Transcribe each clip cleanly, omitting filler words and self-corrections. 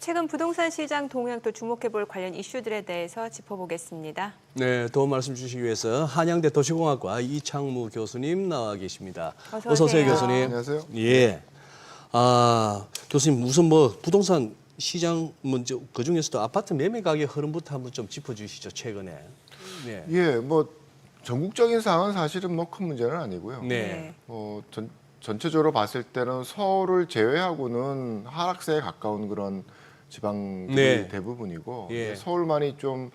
최근 부동산 시장 동향 또 주목해볼 관련 이슈들에 대해서 짚어보겠습니다. 네, 도움 말씀 주시기 위해서 한양대 도시공학과 이창무 교수님 나와 계십니다. 어서 오세요, 오세요. 교수님. 안녕하세요. 예. 교수님 무슨 부동산 시장 먼저 그 중에서도 아파트 매매 가격 흐름부터 한번 좀 짚어주시죠, 최근에. 네. 예, 전국적인 상황은 사실은 큰 문제는 아니고요. 네. 전체적으로 봤을 때는 서울을 제외하고는 하락세에 가까운 그런 지방들이 네. 대부분이고 예. 서울만이 좀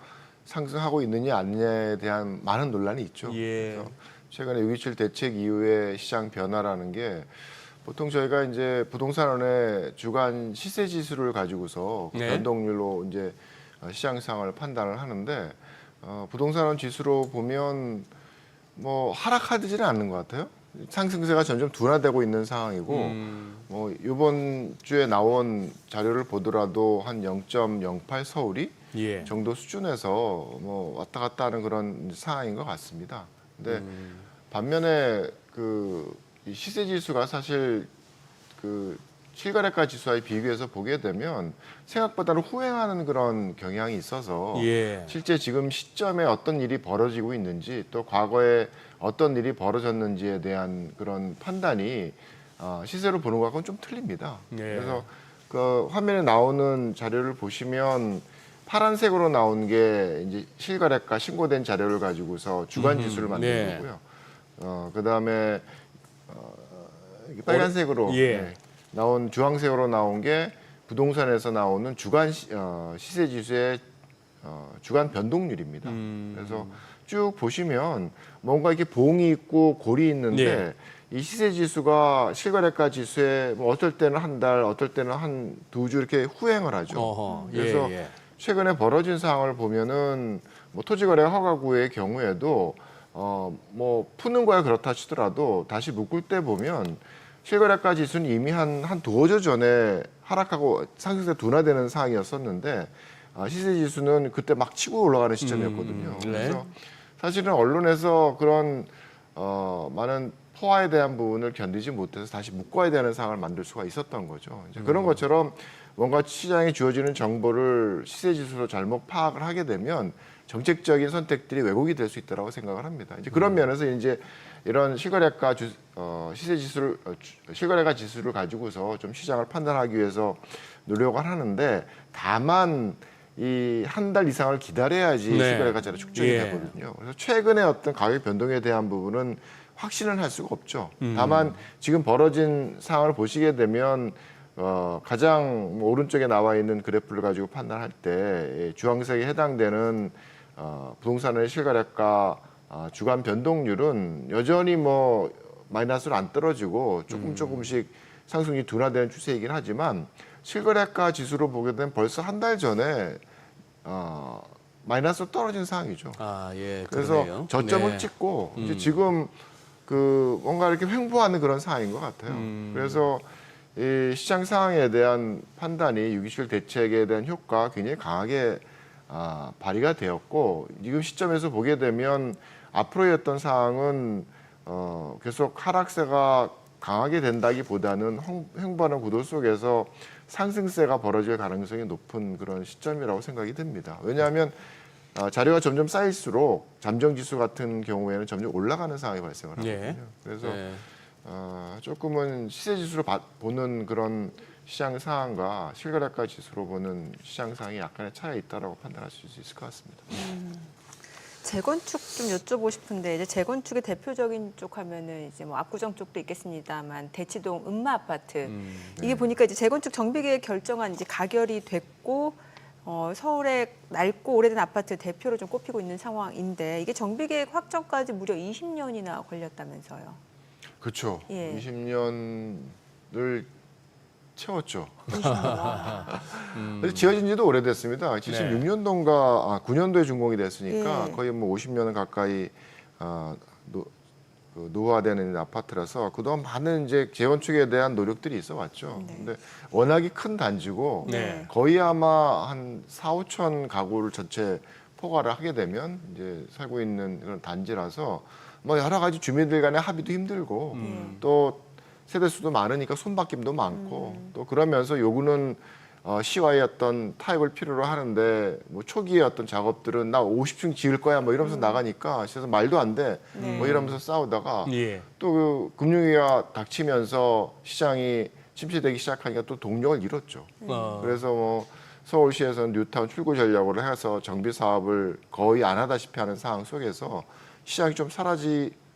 상승하고 있느냐 아니냐에 대한 많은 논란이 있죠. 예. 그래서 최근에 6.27 대책 이후의 시장 변화라는 게 보통 저희가 이제 부동산원의 주간 시세 지수를 가지고서 네. 변동률로 이제 시장 상황을 판단을 하는데 부동산원 지수로 보면 하락하지는 않는 것 같아요. 상승세가 점점 둔화되고 있는 상황이고 이번 주에 나온 자료를 보더라도 한 0.08 서울이 예. 정도 수준에서 왔다 갔다 하는 그런 상황인 것 같습니다. 근데 반면에 이 시세 지수가 사실 실거래가 지수와 비교해서 보게 되면 생각보다는 후행하는 그런 경향이 있어서 예. 실제 지금 시점에 어떤 일이 벌어지고 있는지 또 과거에 어떤 일이 벌어졌는지에 대한 그런 판단이 시세로 보는 것하고는 좀 틀립니다. 예. 그래서 그 화면에 나오는 자료를 보시면 파란색으로 나온 게 이제 실거래가 신고된 자료를 가지고서 주간 지수를 만든 네. 거고요. 그다음에 빨간색으로 예. 나온 주황색으로 나온 게 부동산에서 나오는 주간 시세 지수의 주간 변동률입니다. 그래서 쭉 보시면 뭔가 이렇게 봉이 있고 골이 있는데 예. 이 시세 지수가 실거래가 지수에 어떨 때는 한 달, 어떨 때는 한 두 주 이렇게 후행을 하죠. 어허. 그래서 예. 최근에 벌어진 상황을 보면은 토지거래 허가구의 경우에도 푸는 거야 그렇다 치더라도 다시 묶을 때 보면 실거래가 지수는 이미 한 두어 주 전에 하락하고 상승세 둔화되는 상황이었었는데 시세 지수는 그때 막 치고 올라가는 시점이었거든요. 네. 그래서 사실은 언론에서 그런 많은 포화에 대한 부분을 견디지 못해서 다시 묶어야 되는 상황을 만들 수가 있었던 거죠. 이제 그런 것처럼 뭔가 시장에 주어지는 정보를 시세 지수로 잘못 파악을 하게 되면 정책적인 선택들이 왜곡이 될 수 있다고 생각을 합니다. 이제 그런 면에서 이제 이런 실거래가 시세 지수를 실거래가 지수를 가지고서 좀 시장을 판단하기 위해서 노력을 하는데 다만 이 한 달 이상을 기다려야지 네. 실거래가 잘 축적이 예. 되거든요. 그래서 최근에 어떤 가격 변동에 대한 부분은 확신을 할 수가 없죠. 다만 지금 벌어진 상황을 보시게 되면 가장 오른쪽에 나와 있는 그래프를 가지고 판단할 때 주황색에 해당되는 부동산의 실거래가 주간 변동률은 여전히 마이너스로 안 떨어지고 조금씩 상승이 둔화되는 추세이긴 하지만 실거래가 지수로 보게 되면 벌써 한 달 전에 마이너스로 떨어진 상황이죠. 예. 그래서 그러네요. 저점을 네. 찍고 이제 지금 뭔가 이렇게 횡보하는 그런 상황인 것 같아요. 그래서 이 시장 상황에 대한 판단이 6.27 대책에 대한 효과가 굉장히 강하게 발휘가 되었고 지금 시점에서 보게 되면 앞으로의 어떤 상황은 계속 하락세가 강하게 된다기보다는 횡보하는 구도 속에서 상승세가 벌어질 가능성이 높은 그런 시점이라고 생각이 듭니다. 왜냐하면 자료가 점점 쌓일수록 잠정지수 같은 경우에는 점점 올라가는 상황이 발생을 하거든요. 예. 그래서 예. 조금은 시세지수로 보는 그런 시장 상황과 실거래가 지수로 보는 시장 상황이 약간의 차이가 있다고 판단할 수 있을 것 같습니다. 재건축 좀 여쭤보고 싶은데 이제 재건축의 대표적인 쪽 하면은 이제 압구정 쪽도 있겠습니다만 대치동 음마 아파트 이게 보니까 이제 재건축 정비계획 결정안 이제 가결이 됐고 서울의 낡고 오래된 아파트 대표로 좀 꼽히고 있는 상황인데 이게 정비계획 확정까지 무려 20년이나 걸렸다면서요. 그렇죠. 예. 20년을 채웠죠. 20년. 그래서 지어진 지도 오래됐습니다. 76년도인가 9년도에 준공이 됐으니까 예. 거의 50년 가까이 노후화되는 아파트라서 그동안 많은 이제 재건축에 대한 노력들이 있어 왔죠. 네. 근데 워낙이 큰 단지고 네. 거의 아마 한 4, 5천 가구를 전체 포괄을 하게 되면 이제 살고 있는 그런 단지라서 여러 가지 주민들 간의 합의도 힘들고 또 세대 수도 많으니까 손바뀜도 많고 또 그러면서 요구는 시와의 어떤 타입을 필요로 하는데 뭐 초기의 어떤 작업들은 나 50층 지을 거야 뭐 이러면서 나가니까 그래서 말도 안 돼. 네. 뭐 이러면서 싸우다가 예. 또 그 금융위기가 닥치면서 시장이 침체되기 시작하니까 또 동력을 잃었죠. 그래서 뭐 서울시에서는 뉴타운 출구 전략으로 해서 정비 사업을 거의 안 하다시피 하는 상황 속에서 시장이 좀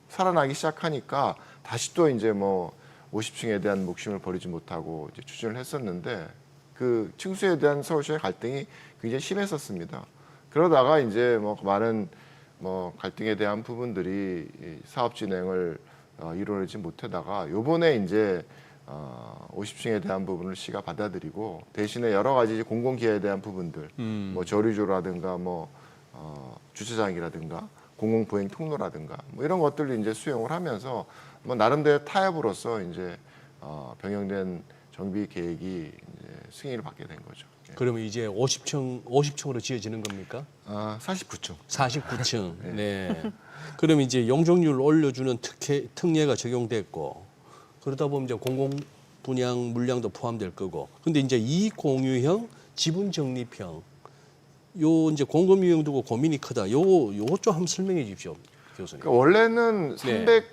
살아나기 시작하니까 다시 또 이제 뭐 50층에 대한 목심을 버리지 못하고 이제 추진을 했었는데 그 층수에 대한 서울시의 갈등이 굉장히 심했었습니다. 그러다가 이제 뭐 많은 뭐 갈등에 대한 부분들이 이 사업 진행을 이루어내지 못하다가 요번에 이제 50층에 대한 부분을 시가 받아들이고 대신에 여러 가지 공공기회에 대한 부분들, 뭐 저류조라든가 뭐 주차장이라든가 공공보행 통로라든가 뭐 이런 것들을 이제 수용을 하면서 뭐 나름대로 타협으로서 이제 병행된 정비 계획이 이제 승인을 받게 된 거죠. 예. 그러면 이제 50층으로 지어지는 겁니까? 49층. 49층. 네. 그럼 이제 용적률을 올려주는 특례가 적용됐고 그러다 보면 이제 공공 분양 물량도 포함될 거고. 근데 이제 이익 공유형, 지분 적립형 요 이제 공급 유형 두고 고민이 크다. 요거 좀 한번 설명해 주십시오, 교수님. 그러니까 원래는 네.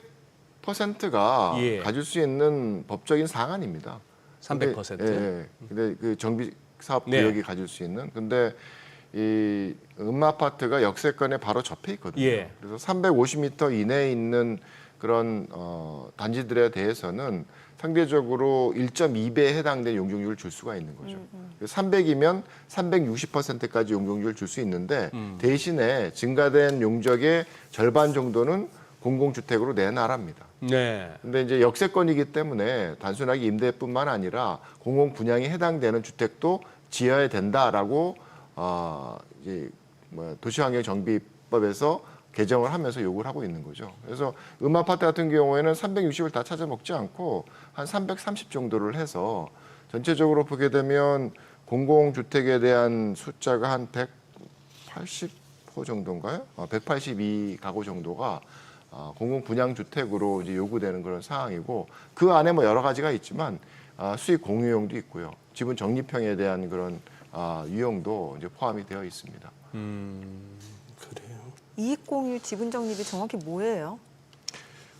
300%가 예. 가질 수 있는 법적인 상한입니다. 300%. 근데 그 정비 사업 네. 구역이 가질 수 있는. 근데 이 아파트가 역세권에 바로 접해 있거든요. 예. 그래서 350m 이내에 있는 그런 단지들에 대해서는 상대적으로 1.2배에 해당되는 용적률을 줄 수가 있는 거죠. 300이면 360%까지 용적률을 줄 수 있는데 대신에 증가된 용적의 절반 정도는 공공주택으로 내놔랍니다. 네. 근데 이제 역세권이기 때문에 단순하게 임대뿐만 아니라 공공 분양에 해당되는 주택도 지어야 된다라고 이제 뭐 도시환경 정비법에서 개정을 하면서 요구를 하고 있는 거죠. 그래서 아파트 같은 경우에는 360을 다 찾아 먹지 않고 한 330 정도를 해서 전체적으로 보게 되면 공공주택에 대한 숫자가 한 180호 정도인가요? 182가구 정도가 공공 분양 주택으로 이제 요구되는 그런 상황이고 그 안에 뭐 여러 가지가 있지만 수익 공유용도 있고요. 지분 적립형에 대한 그런 유형도 이제 포함이 되어 있습니다. 그래요. 이익 공유, 지분 적립이 정확히 뭐예요?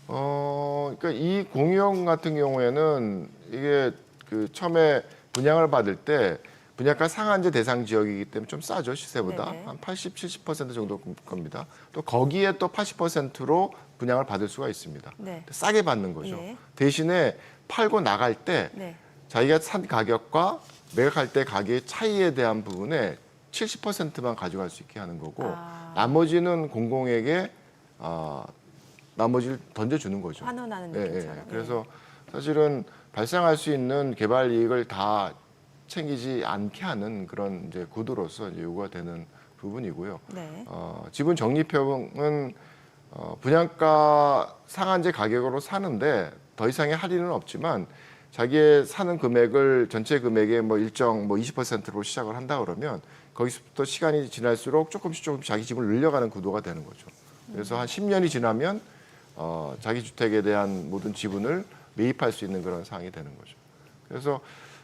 그러니까 이 공유형 같은 경우에는 이게 그 처음에 분양을 받을 때 분양가 상한제 대상 지역이기 때문에 좀 싸죠, 시세보다. 네네. 한 80, 70% 정도 겁니다. 또 거기에 또 80%로 분양을 받을 수가 있습니다. 네. 싸게 받는 거죠. 예. 대신에 팔고 나갈 때 네. 자기가 산 가격과 매각할 때 가격의 차이에 대한 부분에 70%만 가져갈 수 있게 하는 거고 나머지는 공공에게 나머지를 던져주는 거죠. 환원하는 예, 느낌처럼. 예. 그래서 사실은 발생할 수 있는 개발 이익을 다 챙기지 않게 하는 그런 이제 구도로서 이제 요구가 되는 부분이고요. 네. 지분 적립형은 분양가 상한제 가격으로 사는데 더 이상의 할인은 없지만 자기의 사는 금액을 전체 금액의 뭐 일정 뭐 20%로 시작을 한다 그러면 거기서부터 시간이 지날수록 조금씩 자기 집을 늘려가는 구도가 되는 거죠. 그래서 한 10년이 지나면 자기 주택에 대한 모든 지분을 매입할 수 있는 그런 상황이 되는 거죠. 그래서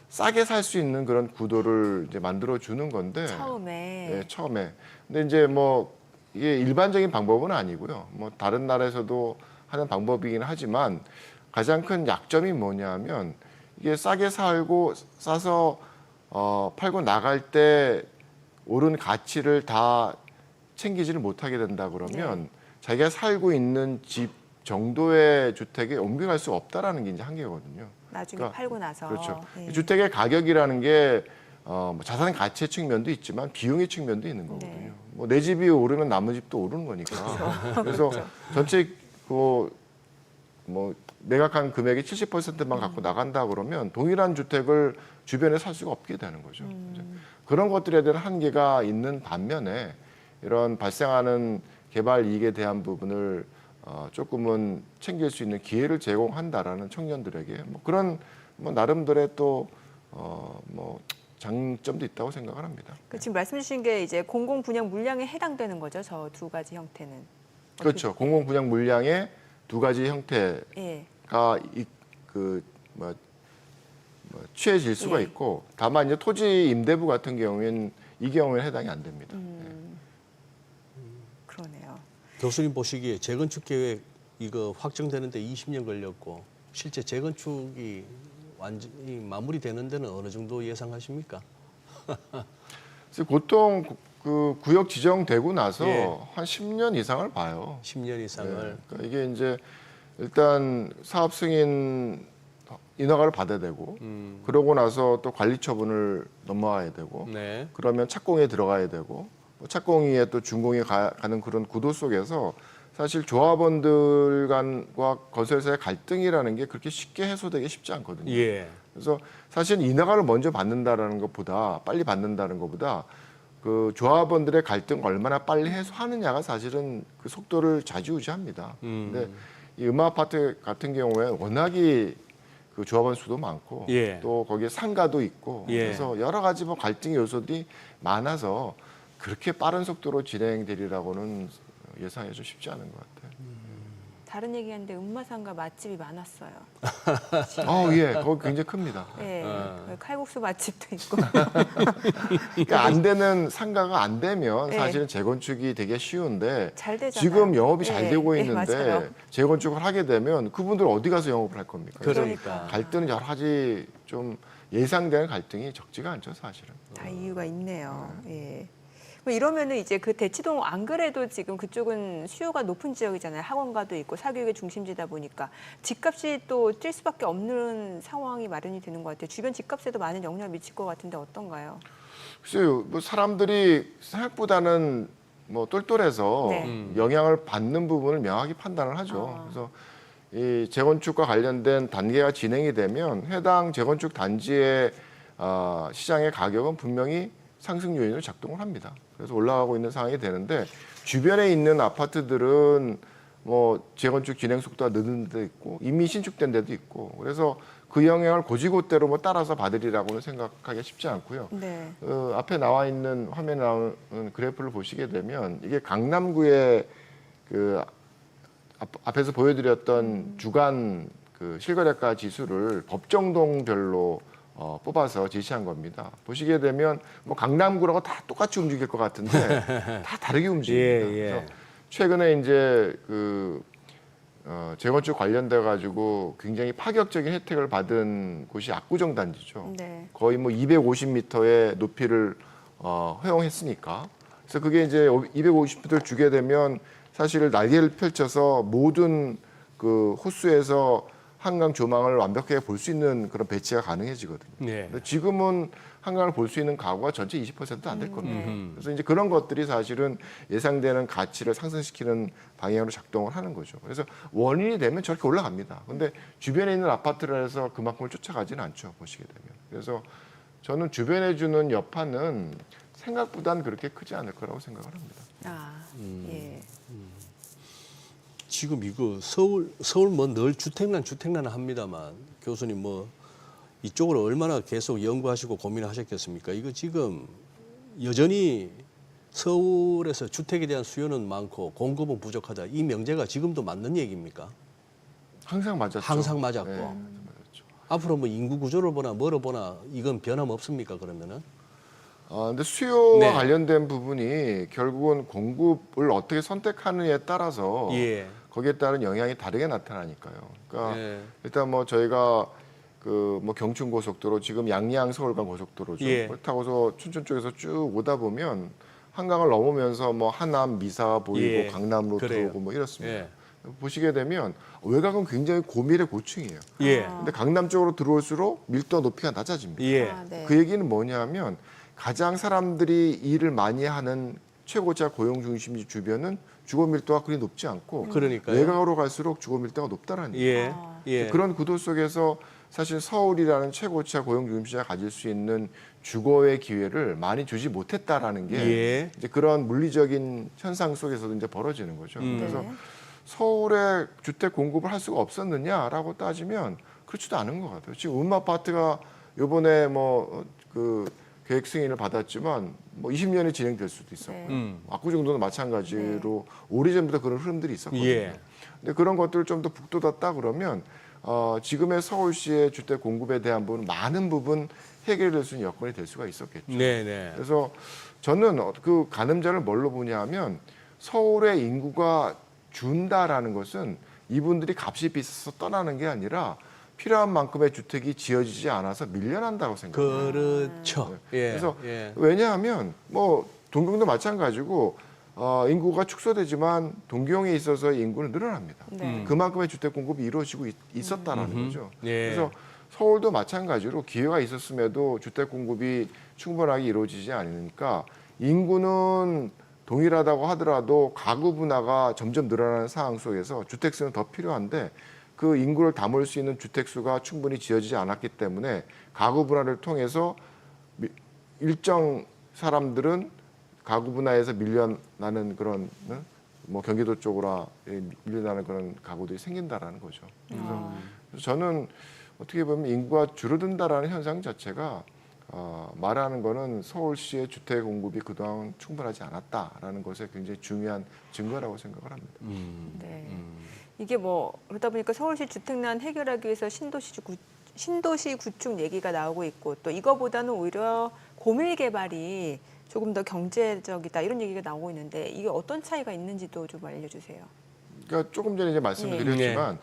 싸게 살 수 있는 그런 구도를 이제 만들어 주는 건데 처음에. 예, 처음에. 근데 이제 뭐 이게 일반적인 방법은 아니고요. 뭐 다른 나라에서도 하는 방법이긴 하지만 가장 큰 약점이 뭐냐면 이게 싸게 살고 싸서 팔고 나갈 때 오른 가치를 다 챙기지를 못하게 된다 그러면 자기가 살고 있는 집 정도의 주택에 옮겨갈 수 없다라는 게 이제 한계거든요. 나중에 그러니까, 팔고 나서. 그렇죠. 예. 주택의 가격이라는 게 뭐 자산 가치의 측면도 있지만 비용의 측면도 있는 거거든요. 네. 뭐 내 집이 오르면 남의 집도 오르는 거니까. 그래서 전체 뭐 매각한 금액의 70%만 갖고 나간다 그러면 동일한 주택을 주변에 살 수가 없게 되는 거죠. 이제 그런 것들에 대한 한계가 있는 반면에 이런 발생하는 개발 이익에 대한 부분을 조금은 챙길 수 있는 기회를 제공한다라는 청년들에게 뭐 그런 뭐 나름대로의 또 뭐 장점도 있다고 생각을 합니다. 그 지금 말씀 주신 게 이제 공공 분양 물량에 해당되는 거죠. 저 두 가지 형태는. 그렇죠. 공공 분양 물량의 두 가지 형태가 예. 취해질 수가 예. 있고 다만 이제 토지 임대부 같은 경우에는 이 경우에는 해당이 안 됩니다. 그러네요. 교수님 보시기에 재건축 계획 이거 확정되는데 20년 걸렸고 실제 재건축이 완전히 마무리되는 데는 어느 정도 예상하십니까? 그래서 보통 그 구역 지정되고 나서 예. 한 10년 이상을 봐요. 10년 이상을. 네. 그러니까 이게 이제 일단 사업 승인 인허가를 받아야 되고 그러고 나서 또 관리 처분을 넘어가야 되고 네. 그러면 착공에 들어가야 되고 뭐 착공위에 또 준공에 가는 그런 구도 속에서 사실 조합원들 간과 건설사의 갈등이라는 게 그렇게 쉽게 해소되기 쉽지 않거든요. 예. 그래서 사실 인허가를 먼저 받는다라는 것보다 빨리 받는다는 것보다 그 조합원들의 갈등 얼마나 빨리 해소하느냐가 사실은 그 속도를 좌지우지합니다. 근데 이 아파트 같은 경우에 워낙이 그 조합원 수도 많고 예. 또 거기에 상가도 있고 예. 그래서 여러 가지 뭐 갈등의 요소들이 많아서 그렇게 빠른 속도로 진행되리라고는 예상이 좀 쉽지 않은 것 같아요. 다른 얘기하는데 음마상가 맛집이 많았어요. 예, 거기 굉장히 큽니다. 예, 거기 칼국수 맛집도 있고. 그러니까 안 되는 상가가 안 되면 네. 사실은 재건축이 되게 쉬운데 잘 되잖아요. 지금 영업이 잘 예, 되고 예, 있는데 맞아요. 재건축을 하게 되면 그분들 어디 가서 영업을 할 겁니까? 그러니까. 갈등은 여러 가지 좀 예상되는 갈등이 적지가 않죠, 사실은. 다 이유가 있네요. 예. 뭐 이러면은 이제 그 대치동 안 그래도 지금 그쪽은 수요가 높은 지역이잖아요. 학원가도 있고 사교육의 중심지다 보니까 집값이 또 뛸 수밖에 없는 상황이 마련이 되는 것 같아요. 주변 집값에도 많은 영향을 미칠 것 같은데 어떤가요? 글쎄요, 뭐 사람들이 생각보다는 뭐 똘똘해서 네. 영향을 받는 부분을 명확히 판단을 하죠. 그래서 이 재건축과 관련된 단계가 진행이 되면 해당 재건축 단지의 시장의 가격은 분명히 상승 요인으로 작동을 합니다. 그래서 올라가고 있는 상황이 되는데 주변에 있는 아파트들은 뭐 재건축 진행 속도가 늦은 데도 있고 이미 신축된 데도 있고 그래서 그 영향을 고지고대로 뭐 따라서 받으리라고는 생각하기 쉽지 않고요. 네. 앞에 나와 있는 화면에 나오는 그래프를 보시게 되면 이게 강남구의 그 앞에서 보여드렸던 주간 그 실거래가 지수를 법정동별로 뽑아서 제시한 겁니다. 보시게 되면 뭐 강남구라고 다 똑같이 움직일 것 같은데 다 다르게 움직입니다. 예, 예. 그래서 최근에 이제 그 재건축 관련돼 가지고 굉장히 파격적인 혜택을 받은 곳이 압구정 단지죠. 네. 거의 뭐 250m의 높이를 허용했으니까. 그래서 그게 이제 250m를 주게 되면 사실 날개를 펼쳐서 모든 그 호수에서 한강 조망을 완벽하게 볼 수 있는 그런 배치가 가능해지거든요. 네. 근데 지금은 한강을 볼 수 있는 가구가 전체 20%도 안 될 겁니다. 네. 그래서 이제 그런 것들이 사실은 예상되는 가치를 상승시키는 방향으로 작동을 하는 거죠. 그래서 원인이 되면 저렇게 올라갑니다. 근데 주변에 있는 아파트를 해서 그만큼을 쫓아가지는 않죠. 보시게 되면. 그래서 저는 주변에 주는 여파는 생각보다는 그렇게 크지 않을 거라고 생각을 합니다. 예. 지금 이거 서울 뭐 늘 주택난 합니다만 교수님 뭐 이쪽으로 얼마나 계속 연구하시고 고민하셨겠습니까? 이거 지금 여전히 서울에서 주택에 대한 수요는 많고 공급은 부족하다. 이 명제가 지금도 맞는 얘기입니까? 항상 맞았죠. 항상 맞았고. 네, 맞았죠. 앞으로 뭐 인구 구조를 보나 뭐를 보나 이건 변함 없습니까? 그러면은? 근데 수요와 네. 관련된 부분이 결국은 공급을 어떻게 선택하느냐에 따라서 예. 거기에 따른 영향이 다르게 나타나니까요. 그러니까 예. 일단 뭐 저희가 그 뭐 경춘 고속도로 지금 양양 서울간 고속도로죠. 예. 그걸 타고서 춘천 쪽에서 쭉 오다 보면 한강을 넘으면서 뭐 하남 미사가 보이고 예. 강남으로 그래요. 들어오고 뭐 이렇습니다. 예. 보시게 되면 외곽은 굉장히 고밀의 고층이에요. 예. 근데 강남 쪽으로 들어올수록 밀도 높이가 낮아집니다. 예. 네. 그 얘기는 뭐냐면 가장 사람들이 일을 많이 하는 최고자 고용 중심지 주변은 주거 밀도가 그리 높지 않고 그러니까요. 외곽으로 갈수록 주거 밀도가 높다라는 얘기예요. 예. 예. 그런 구도 속에서 사실 서울이라는 최고차 고용 중심지가 가질 수 있는 주거의 기회를 많이 주지 못했다라는 게 예. 이제 그런 물리적인 현상 속에서도 이제 벌어지는 거죠. 그래서 네. 서울에 주택 공급을 할 수가 없었느냐라고 따지면 그렇지도 않은 것 같아요. 지금 음아파트가 이번에 뭐 그 계획 승인을 받았지만 뭐 20년이 진행될 수도 있었고 네. 압구정도는 마찬가지로 오래전부터 그런 흐름들이 있었거든요. 예. 근데 그런 것들을 좀 더 북돋았다 그러면 지금의 서울시의 주택 공급에 대한 부분 많은 부분 해결될 수 있는 여건이 될 수가 있었겠죠. 네네. 그래서 저는 그 가늠자를 뭘로 보냐면 서울의 인구가 준다라는 것은 이분들이 값이 비싸서 떠나는 게 아니라 필요한 만큼의 주택이 지어지지 않아서 밀려난다고 생각해요. 그렇죠. 예. 그래서 예. 왜냐하면 뭐 동경도 마찬가지고 인구가 축소되지만 동경에 있어서 인구는 늘어납니다. 네. 그만큼의 주택 공급이 이루어지고 있었다라는 거죠. 예. 그래서 서울도 마찬가지로 기회가 있었음에도 주택 공급이 충분하게 이루어지지 않으니까 인구는 동일하다고 하더라도 가구 분화가 점점 늘어나는 상황 속에서 주택수는 더 필요한데 그 인구를 담을 수 있는 주택수가 충분히 지어지지 않았기 때문에 가구 분화를 통해서 일정 사람들은 가구 분화에서 밀려나는 그런 뭐 경기도 쪽으로 밀려나는 그런 가구들이 생긴다라는 거죠. 그래서 저는 어떻게 보면 인구가 줄어든다라는 현상 자체가 말하는 거는 서울시의 주택 공급이 그동안 충분하지 않았다라는 것에 굉장히 중요한 증거라고 생각을 합니다. 네. 이게 뭐 그러다 보니까 서울시 주택난 해결하기 위해서 신도시 구축 얘기가 나오고 있고 또 이거보다는 오히려 고밀 개발이 조금 더 경제적이다 이런 얘기가 나오고 있는데 이게 어떤 차이가 있는지도 좀 알려주세요. 그러니까 조금 전에 이제 말씀을 드렸지만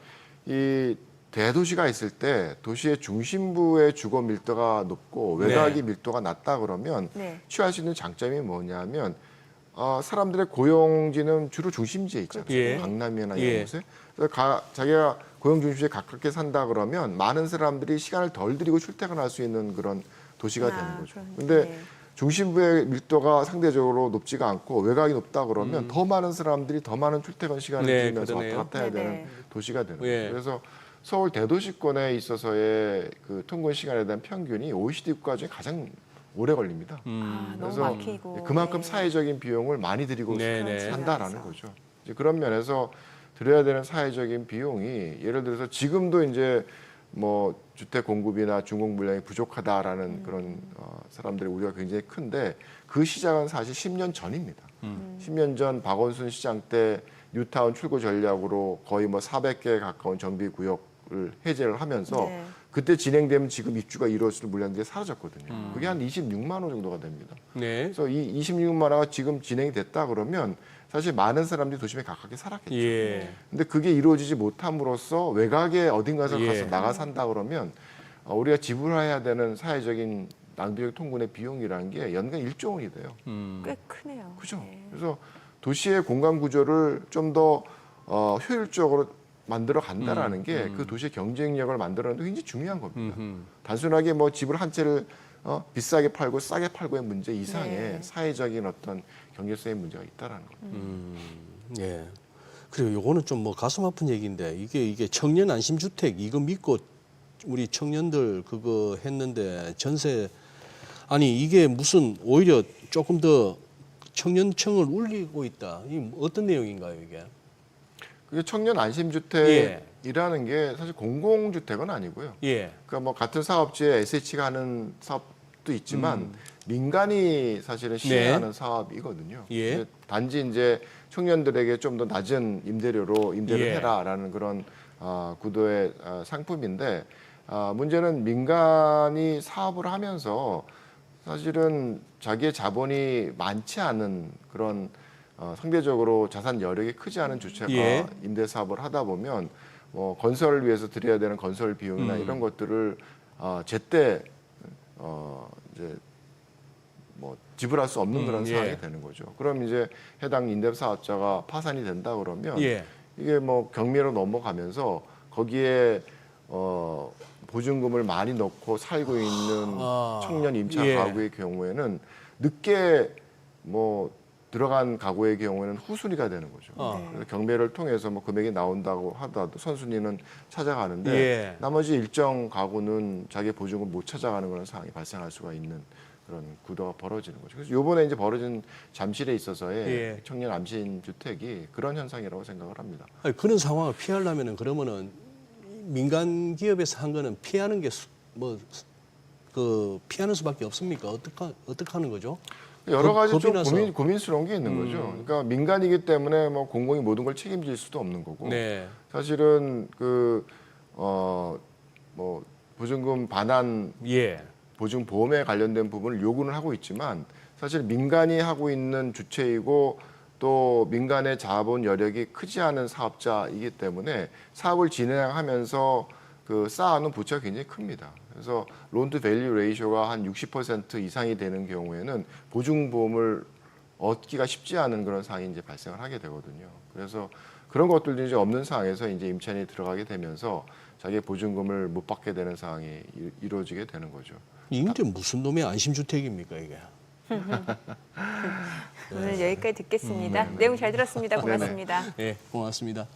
이 대도시가 있을 때 도시의 중심부의 주거 밀도가 높고 외곽의 밀도가 낮다 그러면 네. 취할 수 있는 장점이 뭐냐면 사람들의 고용지는 주로 중심지에 있잖아요. 그렇죠. 예. 강남이나 예. 이런 곳에. 그래서 자기가 고용 중심지에 가깝게 산다 그러면 많은 사람들이 시간을 덜 들이고 출퇴근할 수 있는 그런 도시가 되는 거죠. 근데 네. 중심부의 밀도가 상대적으로 높지가 않고 외곽이 높다 그러면 더 많은 사람들이 더 많은 출퇴근 시간을 네, 들이면서 그러네요. 왔다 갔다 해야 되는 네네. 도시가 되는 예. 거죠. 그래서 서울 대도시권에 있어서의 그 통근 시간에 대한 평균이 OECD 국가 중에 가장 오래 걸립니다. 너무 그래서 막히고 그만큼 네. 사회적인 비용을 많이 들이고 네네. 산다라는 거죠. 이제 그런 면에서 들여야 되는 사회적인 비용이 예를 들어서 지금도 이제 뭐 주택 공급이나 준공 물량이 부족하다라는 그런 사람들의 우려가 굉장히 큰데 그 시작은 사실 10년 전입니다. 10년 전 박원순 시장 때 뉴타운 출구 전략으로 거의 뭐 400개에 가까운 정비 구역을 해제를 하면서 네. 그때 진행되면 지금 입주가 이루어질 물량들이 사라졌거든요. 그게 한 26만 호 정도가 됩니다. 네. 그래서 이 26만 호가 지금 진행이 됐다 그러면 사실 많은 사람들이 도심에 가깝게 살았겠죠. 예. 근데 그게 이루어지지 못함으로써 외곽에 어딘가에서 예. 가서 나가 산다 그러면 우리가 지불해야 되는 사회적인 낭비적 통근의 비용이라는 게 연간 1조 원이 돼요. 꽤 크네요. 그죠? 네. 그래서 도시의 공간 구조를 좀 더 효율적으로 만들어 간다라는 게 그 도시의 경쟁력을 만들어내는 데 굉장히 중요한 겁니다. 단순하게 뭐 집을 한 채를 비싸게 팔고 싸게 팔고의 문제 이상의 네. 사회적인 어떤 경제성의 문제가 있다라는 겁니다. 예. 그리고 요거는 좀 뭐 가슴 아픈 얘기인데 이게 청년 안심 주택 이거 믿고 우리 청년들 그거 했는데 전세 아니 이게 무슨 오히려 조금 더 청년층을 울리고 있다. 이 어떤 내용인가요, 이게? 그게 청년 안심주택이라는 게 사실 공공주택은 아니고요. 예. 그러니까 뭐 같은 사업지에 SH가 하는 사업도 있지만 민간이 사실은 시행하는 사업이거든요. 예. 근데 단지 이제 청년들에게 좀 더 낮은 임대료로 임대를 예. 해라라는 그런 구도의 상품인데 문제는 민간이 사업을 하면서 사실은 자기의 자본이 많지 않은 그런 상대적으로 자산 여력이 크지 않은 주체가 예. 임대 사업을 하다 보면 뭐 건설을 위해서 들여야 되는 건설 비용이나 이런 것들을 제때 이제 뭐 지불할 수 없는 그런 상황이 예. 되는 거죠. 그럼 이제 해당 임대 사업자가 파산이 된다 그러면 예. 이게 뭐 경매로 넘어가면서 거기에 보증금을 많이 넣고 살고 있는 청년 임차 예. 가구의 경우에는 늦게 뭐 들어간 가구의 경우에는 후순위가 되는 거죠. 네. 그래서 경매를 통해서 뭐 금액이 나온다고 하더라도 선순위는 찾아가는데 예. 나머지 일정 가구는 자기 보증금 못 찾아가는 그런 상황이 발생할 수가 있는 그런 구도가 벌어지는 거죠. 그래서 이번에 이제 벌어진 잠실에 있어서의 예. 청년 암신 주택이 그런 현상이라고 생각을 합니다. 아니, 그런 상황을 피하려면은 그러면은 민간 기업에서 한 거는 피하는 게 피하는 수밖에 없습니까? 어떻게 하는 거죠? 여러 가지 겁이 좀 나서. 고민스러운 게 있는 거죠. 그러니까 민간이기 때문에 뭐 공공이 모든 걸 책임질 수도 없는 거고 네. 사실은 그 뭐 보증금 반환 예. 보증 보험에 관련된 부분을 요구는 하고 있지만 사실 민간이 하고 있는 주체이고 또 민간의 자본 여력이 크지 않은 사업자이기 때문에 사업을 진행하면서 그 쌓아놓은 부채가 굉장히 큽니다. 그래서 론투 밸류 레이쇼가 한 60% 이상이 되는 경우에는 보증보험을 얻기가 쉽지 않은 그런 상황이 이제 발생을 하게 되거든요. 그래서 그런 것들도 이제 없는 상황에서 이제 임차인이 들어가게 되면서 자기의 보증금을 못 받게 되는 상황이 이루어지게 되는 거죠. 이게 무슨 놈의 안심주택입니까 이게? 오늘 여기까지 듣겠습니다. 내용 잘 들었습니다. 고맙습니다. 예, 고맙습니다.